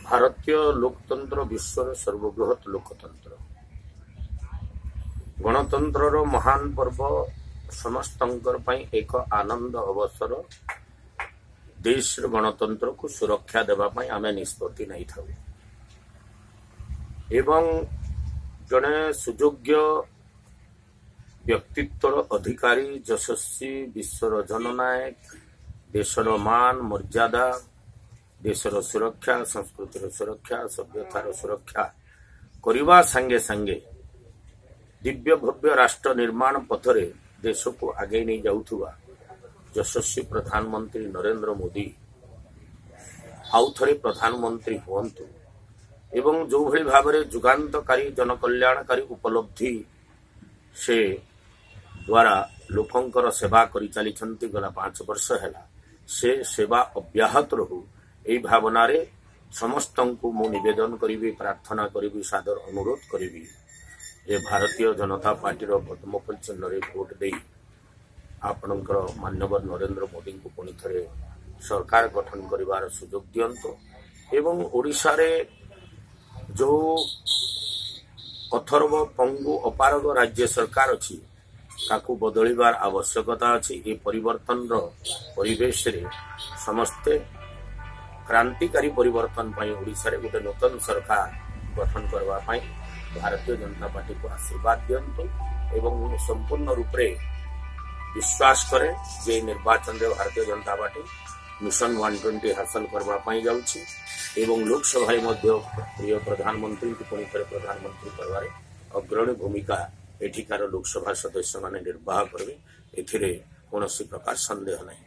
भारतीय लोकतंत्र विश्वर सर्वबृहत लोकतंत्र गणतंत्र महान पर्व समस्तंकर पई एक आनंद अवसर। देश गणतंत्र को सुरक्षा देवा पई आमे निष्पत्ति नहीं था एवं जड़े सुयोग्य व्यक्तित्व अधिकारी यशस्वी विश्वर जननायक देशर मान मर्यादा देशर सुरक्षा संस्कृतिर सुरक्षा सभ्यतार सुरक्षा करने संगे संगे दिव्य भव्य राष्ट्र निर्माण पथरे देश को आगे नहीं जाउथुवा यशस्वी प्रधानमंत्री नरेंद्र मोदी आउ थे प्रधानमंत्री हुंतु एवं जो भली भाव में जुगांतकारी जनकल्याणकारी उपलब्धि से द्वारा लोकंकर सेवा करि चली गला 5 वर्ष है से सेवा अब्याहत रहू यही भावना रे समस्त को मु निवेदन करी प्रार्थना करी सादर अनुरोध करी जे भारतीय जनता पार्टी पद्मफल चिन्ह रे भोट दे आपणकर माननीय नरेंद्र मोदी को पुणी थे सरकार गठन करिवार सुजोग दियंतो एवं ओडिशा रे जो अथर्व पंगु अपारग राज्य सरकार अच्छी काकू बदलिबार आवश्यकता अच्छी ये परिवर्तन परिवेश रे समस्ते क्रांतिकारी परिवर्तन ओडिशा रे गोटे नूतन सरकार गठन करने भारतीय जनता पार्टी को आशीर्वाद दियंतु एवं संपूर्ण रूप से विश्वास करे जे निर्वाचन रे भारतीय जनता पार्टी मिशन 120 हासिल करने जाउछि एवं लोकसभा प्रिय प्रधानमंत्री को पुणी थे प्रधानमंत्री करवारे अग्रणी भूमिका एठिकार लोकसभा सदस्य माने निर्वाह करेंगे एथिरे कौन प्रकार संदेह नहीं।